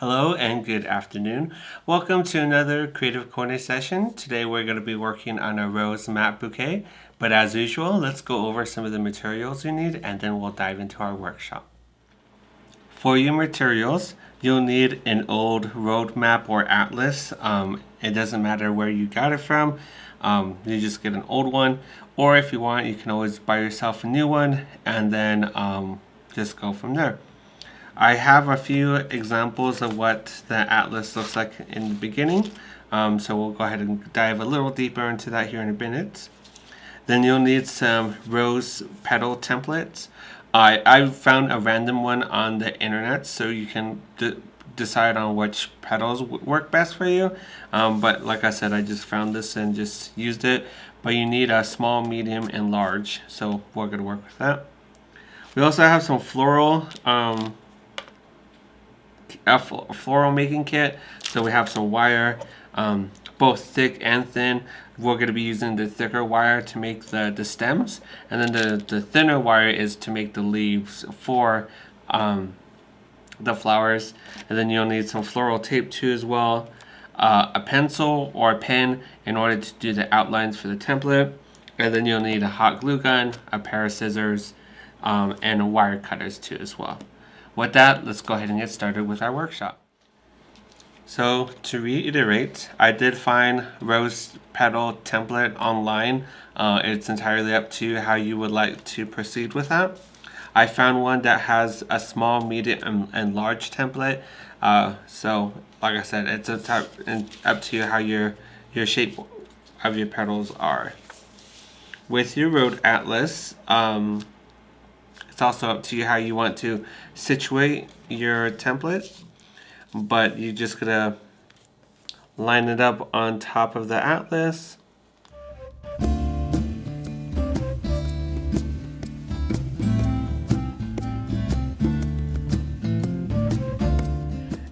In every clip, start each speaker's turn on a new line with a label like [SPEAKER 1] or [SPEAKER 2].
[SPEAKER 1] Hello and good afternoon. Welcome to another Creative Corner session. Today we're going to be working on a rose map bouquet, but as usual, let's go over some of the materials you need and then we'll dive into our workshop. For your materials, you'll need an old road map or atlas. It doesn't matter where you got it from. You just get an old one, or if you want, you can always buy yourself a new one and then just go from there. I have a few examples of what the atlas looks like in the beginning, so we'll go ahead and dive a little deeper into that here in a minute. Then you'll need some rose petal templates. I found a random one on the internet, so you can decide on which petals work best for you. But like I said, I just found this and just used it. But you need a small, medium, and large, so we're going to work with that. We also have some floral making kit. So we have some wire, both thick and thin. We're going to be using the thicker wire to make the stems, and then the thinner wire is to make the leaves for the flowers. And then you'll need some floral tape too as well, a pencil or a pen in order to do the outlines for the template. And then you'll need a hot glue gun, a pair of scissors, and wire cutters too as well. With that, let's go ahead and get started with our workshop. So to reiterate, I did find rose petal template online. It's entirely up to how you would like to proceed with that. I found one that has a small, medium, and large template. So like I said, it's up to you how your shape of your petals are. With your road atlas, it's also up to you how you want to situate your template, but you're just gonna line it up on top of the atlas.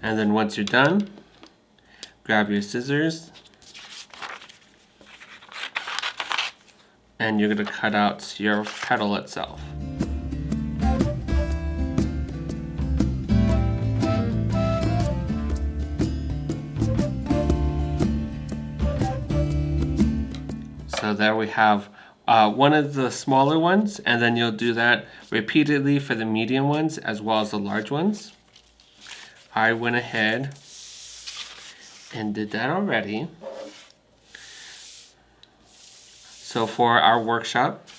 [SPEAKER 1] And then once you're done, grab your scissors and you're gonna cut out your petal itself. So there we have one of the smaller ones, and then you'll do that repeatedly for the medium ones as well as the large ones. I went ahead and did that already. So for our workshop,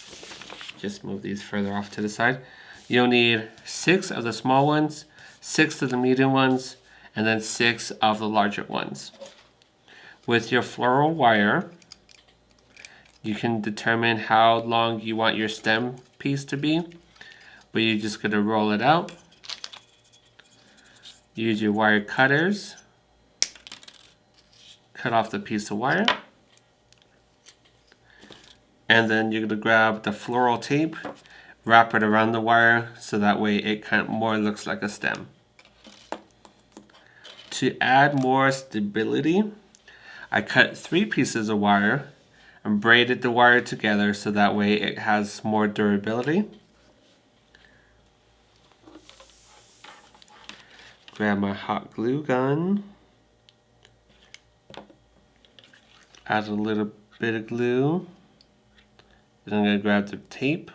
[SPEAKER 1] just move these further off to the side. You'll need 6 of the small ones, 6 of the medium ones, and then 6 of the larger ones. With your floral wire, you can determine how long you want your stem piece to be, but you're just going to roll it out. Use your wire cutters. Cut off the piece of wire. And then you're going to grab the floral tape, wrap it around the wire so that way it kind of more looks like a stem. To add more stability, I cut 3 pieces of wire and braided the wire together so that way it has more durability. Grab my hot glue gun, add a little bit of glue, then I'm going to grab the tape.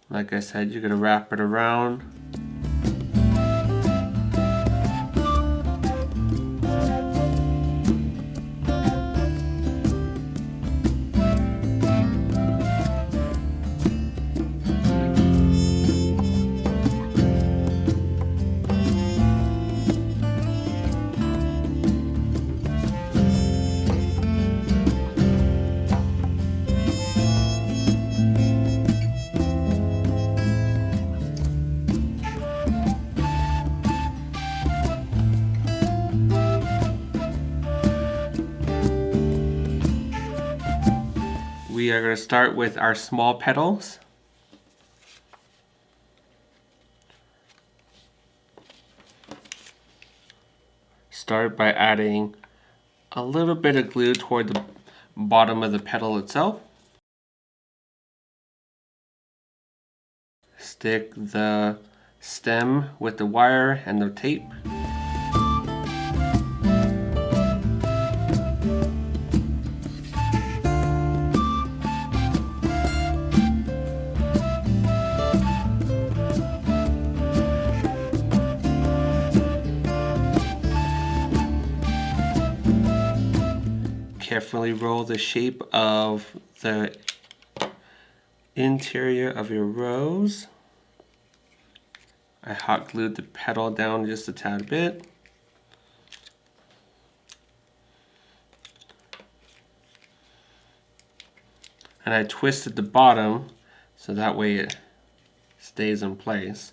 [SPEAKER 1] Like I said, you're going to wrap it around. We are going to start with our small petals. Start by adding a little bit of glue toward the bottom of the petal itself. Stick the stem with the wire and the tape. Carefully roll the shape of the interior of your rose. I hot glued the petal down just a tad bit. And I twisted the bottom so that way it stays in place.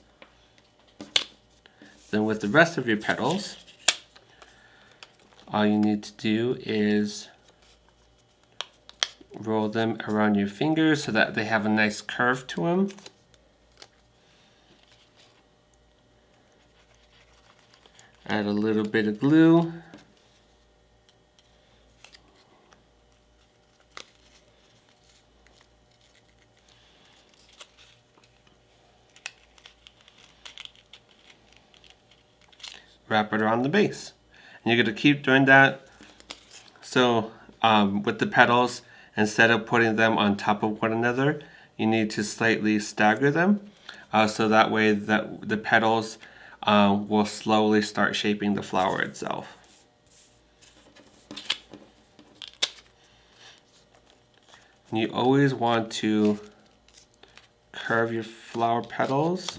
[SPEAKER 1] Then with the rest of your petals, all you need to do is roll them around your fingers so that they have a nice curve to them. Add a little bit of glue. Wrap it around the base. And you're going to keep doing that. So with the petals, instead of putting them on top of one another, you need to slightly stagger them. So that way the petals will slowly start shaping the flower itself. And you always want to curve your flower petals.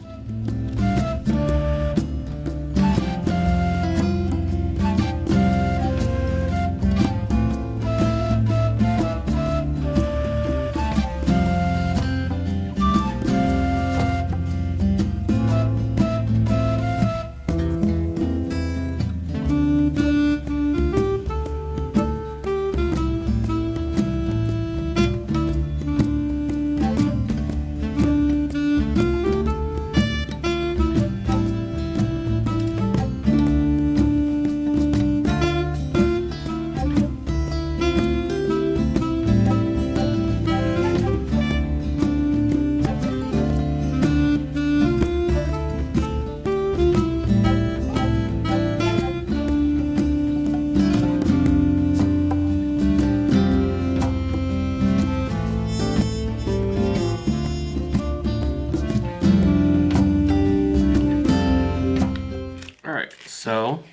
[SPEAKER 1] So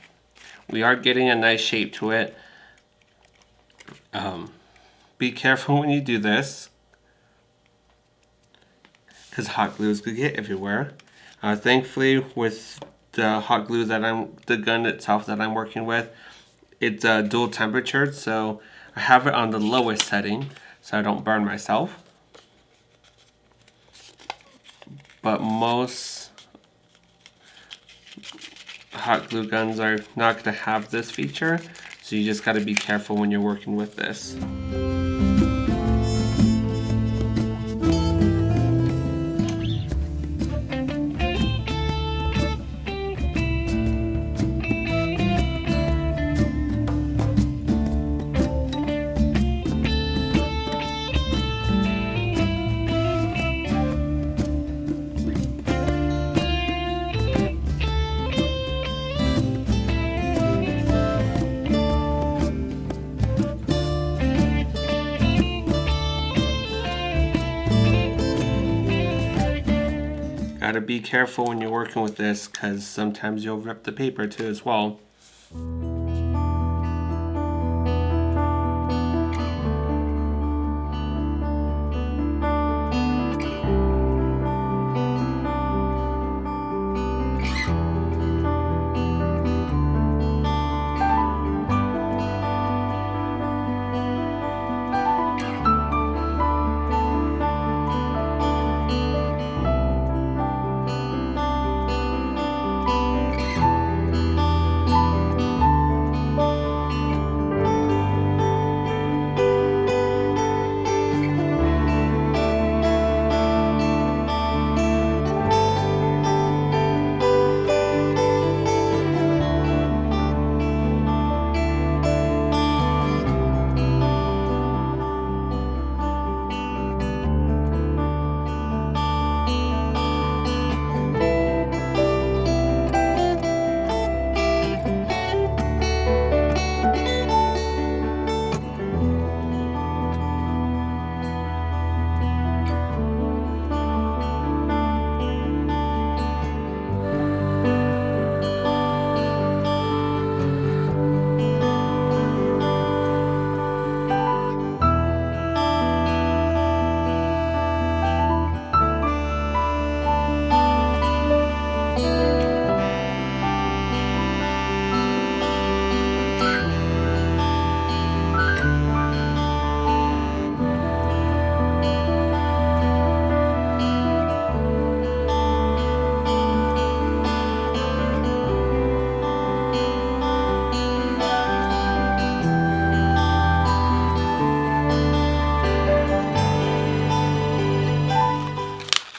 [SPEAKER 1] we are getting a nice shape to it. Be careful when you do this, because hot glue is going to get everywhere. Thankfully, with the hot glue the gun itself that I'm working with, it's dual temperatured, so I have it on the lowest setting so I don't burn myself. But most hot glue guns are not going to have this feature, so you just got to be careful when you're working with this. Gotta be careful when you're working with this, because sometimes you'll rip the paper too as well.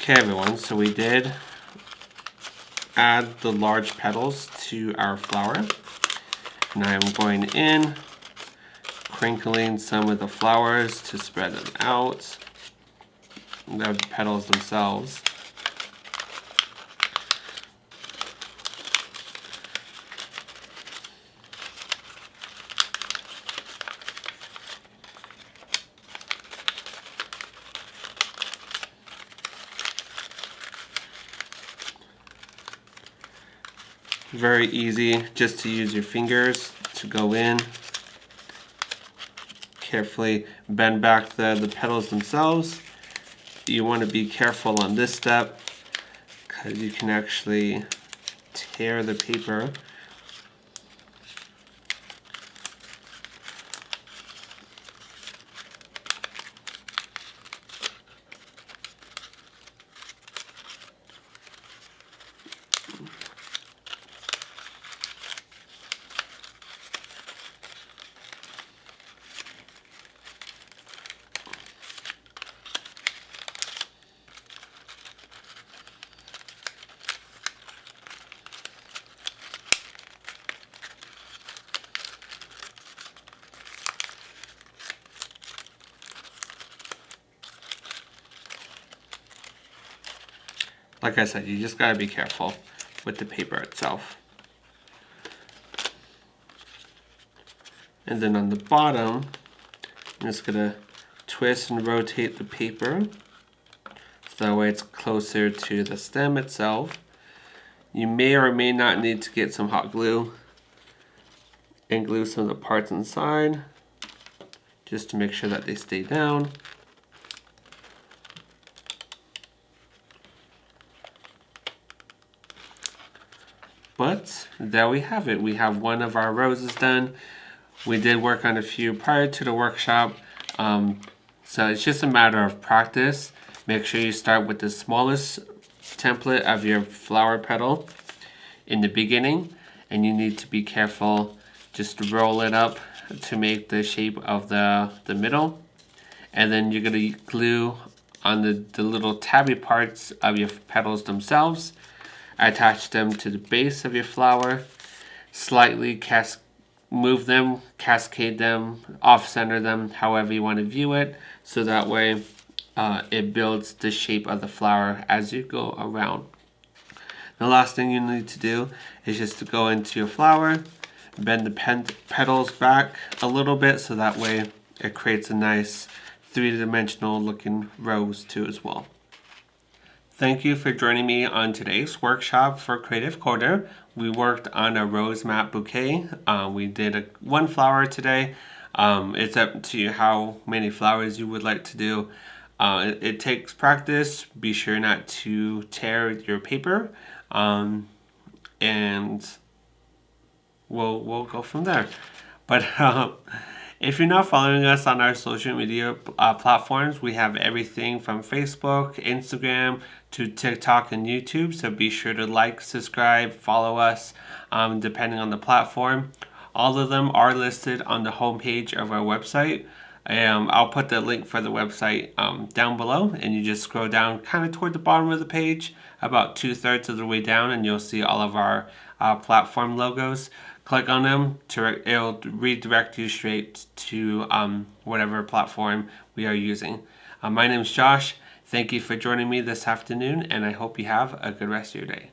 [SPEAKER 1] Okay everyone, so we did add the large petals to our flower. Now I'm going in, crinkling some of the flowers to spread them out. The petals themselves. Very easy just to use your fingers to go in. Carefully bend back the petals themselves. You want to be careful on this step because you can actually tear the paper. Like I said, you just gotta be careful with the paper itself. And then on the bottom, I'm just gonna twist and rotate the paper so that way it's closer to the stem itself. You may or may not need to get some hot glue and glue some of the parts inside just to make sure that they stay down. But there we have it. We have one of our roses done. We did work on a few prior to the workshop. So it's just a matter of practice. Make sure you start with the smallest template of your flower petal in the beginning. And you need to be careful just to roll it up to make the shape of the middle. And then you're going to glue on the little tabby parts of your petals themselves. Attach them to the base of your flower, slightly move them, cascade them, off-center them, however you want to view it, so that way it builds the shape of the flower as you go around. The last thing you need to do is just to go into your flower, bend the petals back a little bit so that way it creates a nice three-dimensional looking rose too as well. Thank you for joining me on today's workshop for Creative Coder. We worked on a rose map bouquet. We did one flower today. It's up to you how many flowers you would like to do. It takes practice. Be sure not to tear your paper. And we'll go from there. But if you're not following us on our social media platforms, we have everything from Facebook, Instagram, to TikTok and YouTube. So be sure to like, subscribe, follow us, depending on the platform. All of them are listed on the homepage of our website. I'll put the link for the website down below, and you just scroll down kind of toward the bottom of the page, about 2/3 of the way down, and you'll see all of our platform logos. Click on them, it'll redirect you straight to whatever platform we are using. My name is Josh. Thank you for joining me this afternoon, and I hope you have a good rest of your day.